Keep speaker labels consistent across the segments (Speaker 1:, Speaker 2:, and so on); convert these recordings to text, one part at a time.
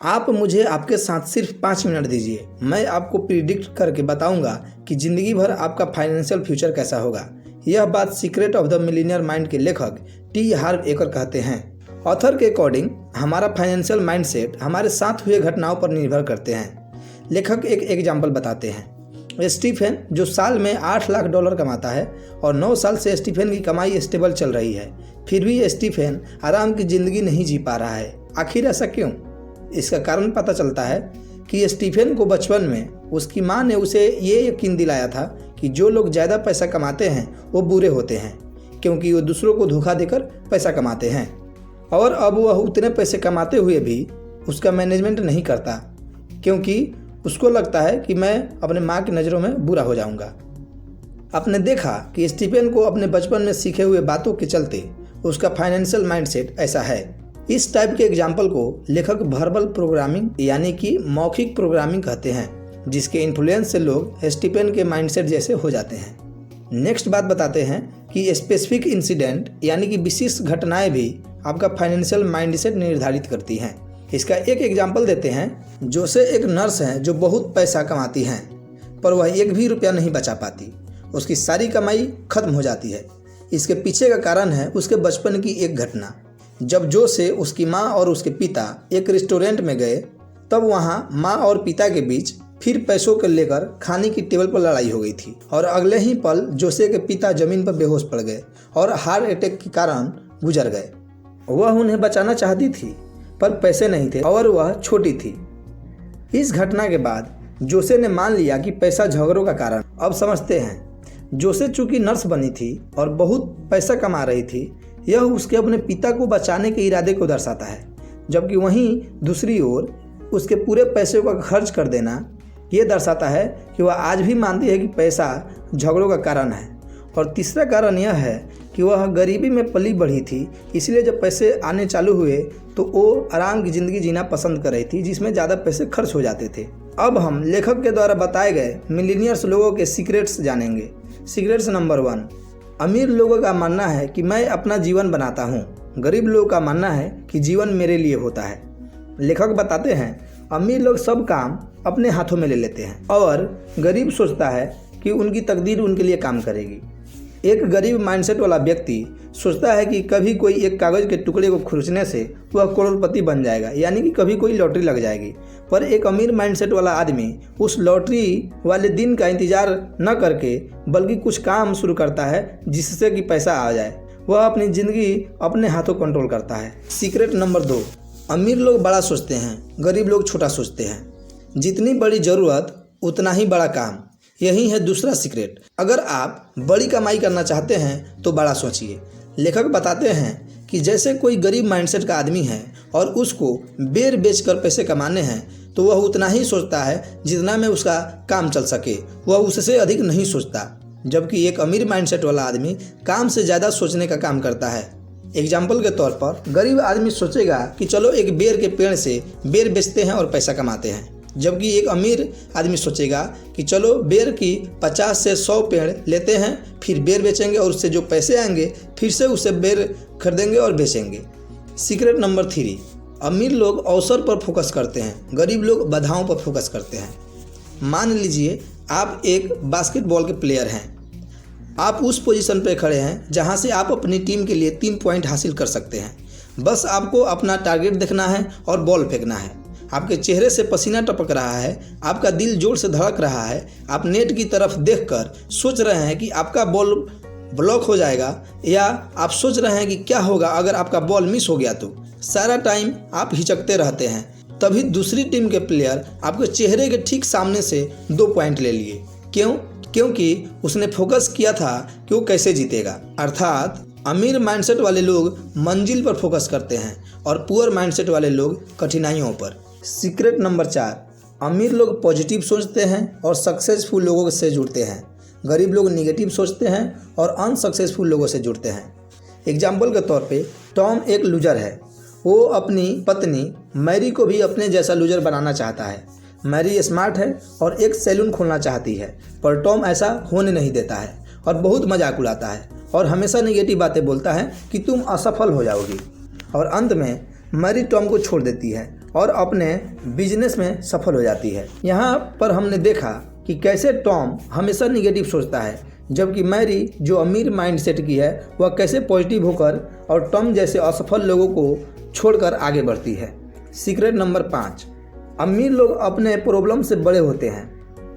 Speaker 1: आप मुझे आपके साथ सिर्फ 5 मिनट दीजिए, मैं आपको प्रिडिक्ट करके बताऊंगा कि ज़िंदगी भर आपका फाइनेंशियल फ्यूचर कैसा होगा। यह बात secret of the millionaire mind के लेखक टी हार्व एकर कहते हैं। ऑथर के अकॉर्डिंग हमारा फाइनेंशियल माइंडसेट हमारे साथ हुए घटनाओं पर निर्भर करते हैं। लेखक एक एग्जाम्पल बताते हैं। स्टीफन जो साल में $8 लाख कमाता है और 9 साल से स्टीफन की कमाई स्टेबल चल रही है, फिर भी स्टीफन आराम की ज़िंदगी नहीं जी पा रहा है। आखिर ऐसा क्यों? इसका कारण पता चलता है कि स्टीफन को बचपन में उसकी माँ ने उसे ये यकीन दिलाया था कि जो लोग ज़्यादा पैसा कमाते हैं वो बुरे होते हैं, क्योंकि वो दूसरों को धोखा देकर पैसा कमाते हैं। और अब वह उतने पैसे कमाते हुए भी उसका मैनेजमेंट नहीं करता, क्योंकि उसको लगता है कि मैं अपने माँ की नज़रों में बुरा हो जाऊंगा। आपने देखा कि स्टीफन को अपने बचपन में सीखे हुए बातों के चलते उसका फाइनेंशियल माइंडसेट ऐसा है। इस टाइप के एग्जाम्पल को लेखक वर्बल प्रोग्रामिंग यानी कि मौखिक प्रोग्रामिंग कहते हैं, जिसके इन्फ्लुएंस से लोग स्टीफन के माइंडसेट जैसे हो जाते हैं। नेक्स्ट बात बताते हैं कि स्पेसिफिक इंसिडेंट यानी कि विशेष घटनाएं भी आपका फाइनेंशियल माइंडसेट निर्धारित करती हैं। इसका एक एग्जाम्पल देते हैं। जोसे एक नर्स हैं जो बहुत पैसा कमाती हैं, पर वह एक भी रुपया नहीं बचा पाती। उसकी सारी कमाई खत्म हो जाती है। इसके पीछे का कारण है उसके बचपन की एक घटना। जब जोसे उसकी माँ और उसके पिता एक रेस्टोरेंट में गए, तब वहाँ माँ और पिता के बीच फिर पैसों को लेकर खाने की टेबल पर लड़ाई हो गई थी और अगले ही पल जोसे के पिता जमीन पर बेहोश पड़ गए और हार्ट अटैक के कारण गुजर गए। वह उन्हें बचाना चाहती थी, पर पैसे नहीं थे और वह छोटी थी। इस घटना के बाद जोसे ने मान लिया कि पैसा झगड़ों का कारण। अब समझते हैं, जोसे चूंकि नर्स बनी थी और बहुत पैसा कमा रही थी, यह उसके अपने पिता को बचाने के इरादे को दर्शाता है, जबकि वहीं दूसरी ओर उसके पूरे पैसे का खर्च कर देना ये दर्शाता है कि वह आज भी मानती है कि पैसा झगड़ों का कारण है। और तीसरा कारण यह है कि वह गरीबी में पली बढ़ी थी, इसलिए जब पैसे आने चालू हुए तो वो आराम की ज़िंदगी जीना पसंद कर रही थी, जिसमें ज़्यादा पैसे खर्च हो जाते थे। अब हम लेखक के द्वारा बताए गए मिलीनियर्स लोगों के सीक्रेट्स जानेंगे। सीक्रेट्स नंबर 1, अमीर लोगों का मानना है कि मैं अपना जीवन बनाता हूँ। गरीब लोगों का मानना है कि जीवन मेरे लिए होता है। लेखक बताते हैं, अमीर लोग सब काम अपने हाथों में ले लेते हैं और गरीब सोचता है कि उनकी तकदीर उनके लिए काम करेगी। एक गरीब माइंडसेट वाला व्यक्ति सोचता है कि कभी कोई एक कागज़ के टुकड़े को खींचने से वह करोड़पति बन जाएगा, यानी कि कभी कोई लॉटरी लग जाएगी। पर एक अमीर माइंडसेट वाला आदमी उस लॉटरी वाले दिन का इंतजार न करके बल्कि कुछ काम शुरू करता है जिससे कि पैसा आ जाए। वह अपनी ज़िंदगी अपने हाथों कंट्रोल करता है। सीक्रेट नंबर 2, अमीर लोग बड़ा सोचते हैं, गरीब लोग छोटा सोचते हैं। जितनी बड़ी ज़रूरत उतना ही बड़ा काम, यही है दूसरा सीक्रेट। अगर आप बड़ी कमाई करना चाहते हैं तो बड़ा सोचिए। लेखक बताते हैं कि जैसे कोई गरीब माइंडसेट का आदमी है और उसको बेर बेचकर पैसे कमाने हैं, तो वह उतना ही सोचता है जितना में उसका काम चल सके, वह उससे अधिक नहीं सोचता। जबकि एक अमीर माइंडसेट वाला आदमी काम से ज़्यादा सोचने का काम करता है। एग्जाम्पल के तौर पर गरीब आदमी सोचेगा कि चलो एक बेर के पेड़ से बेर बेचते हैं और पैसा कमाते हैं, जबकि एक अमीर आदमी सोचेगा कि चलो बेर की 50 से 100 पेड़ लेते हैं, फिर बेर बेचेंगे और उससे जो पैसे आएंगे फिर से उससे बेर खरीदेंगे और बेचेंगे। सीक्रेट नंबर 3, अमीर लोग अवसर पर फोकस करते हैं, गरीब लोग बाधाओं पर फोकस करते हैं। मान लीजिए आप एक बास्केटबॉल के प्लेयर हैं। आप उस पोजीशन पर खड़े हैं जहां से आप अपनी टीम के लिए 3 पॉइंट हासिल कर सकते हैं। बस आपको अपना टारगेट देखना है और बॉल फेंकना है। आपके चेहरे से पसीना टपक रहा है, आपका दिल जोर से धड़क रहा है, आप नेट की तरफ देखकर सोच रहे हैं कि आपका बॉल ब्लॉक हो जाएगा, या आप सोच रहे हैं कि क्या होगा अगर आपका बॉल मिस हो गया तो। सारा टाइम आप हिचकते रहते हैं। तभी दूसरी टीम के प्लेयर आपके चेहरे के ठीक सामने से 2 पॉइंट ले लिए। क्यों? क्योंकि उसने फोकस किया था कि वो कैसे जीतेगा। अर्थात अमीर माइंडसेट वाले लोग मंजिल पर फोकस करते हैं और पुअर माइंडसेट वाले लोग कठिनाइयों पर। सीक्रेट नंबर 4, अमीर लोग पॉजिटिव सोचते हैं और सक्सेसफुल लोगों से जुड़ते हैं। गरीब लोग निगेटिव सोचते हैं और अनसक्सेसफुल लोगों से जुड़ते हैं। एग्जाम्पल के तौर पे टॉम एक लूजर है। वो अपनी पत्नी मैरी को भी अपने जैसा लूजर बनाना चाहता है। मैरी स्मार्ट है और एक सैलून खोलना चाहती है, पर टॉम ऐसा होने नहीं देता है और बहुत मजाक उड़ाता है और हमेशा नेगेटिव बातें बोलता है कि तुम असफल हो जाओगी। और अंत में मैरी टॉम को छोड़ देती है और अपने बिजनेस में सफल हो जाती है। यहाँ पर हमने देखा कि कैसे टॉम हमेशा निगेटिव सोचता है, जबकि मैरी जो अमीर माइंडसेट की है वह कैसे पॉजिटिव होकर और टॉम जैसे असफल लोगों को छोड़कर आगे बढ़ती है। सीक्रेट नंबर 5, अमीर लोग अपने प्रॉब्लम से बड़े होते हैं,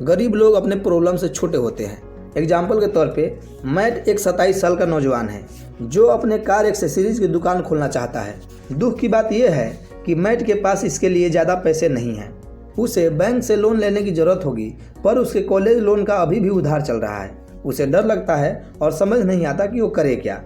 Speaker 1: गरीब लोग अपने प्रॉब्लम से छोटे होते हैं। एग्जाम्पल के तौर पे मैट एक 27 साल का नौजवान है जो अपने कार एक्सेसरीज की दुकान खोलना चाहता है। दुख की बात यह है कि मैट के पास इसके लिए ज़्यादा पैसे नहीं हैं। उसे बैंक से लोन लेने की ज़रूरत होगी, पर उसके कॉलेज लोन का अभी भी उधार चल रहा है। उसे डर लगता है और समझ नहीं आता कि वो करे क्या।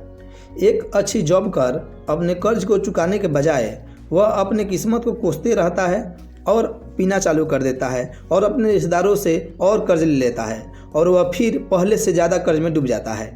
Speaker 1: एक अच्छी जॉब कर अपने कर्ज को चुकाने के बजाय वह अपने किस्मत को कोसते रहता है और पीना चालू कर देता है और अपने रिश्तेदारों से और कर्ज ले लेता है और वह फिर पहले से ज़्यादा कर्ज में डूब जाता है।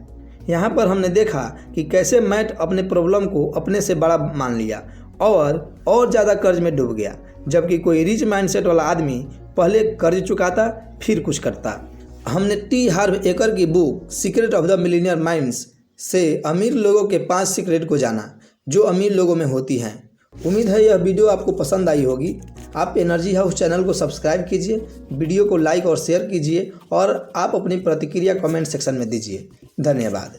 Speaker 1: यहाँ पर हमने देखा कि कैसे मैट अपने प्रॉब्लम को अपने से बड़ा मान लिया और ज़्यादा कर्ज में डूब गया, जबकि कोई रिच माइंडसेट वाला आदमी पहले कर्ज चुकाता फिर कुछ करता। हमने टी हार्व एकर की book secret of the millionaire minds से अमीर लोगों के 5 सीक्रेट को जाना जो अमीर लोगों में होती हैं। उम्मीद है यह वीडियो आपको पसंद आई होगी। आप एनर्जी हाउस चैनल को सब्सक्राइब कीजिए, वीडियो को लाइक और शेयर कीजिए और आप अपनी प्रतिक्रिया कमेंट सेक्शन में दीजिए। धन्यवाद।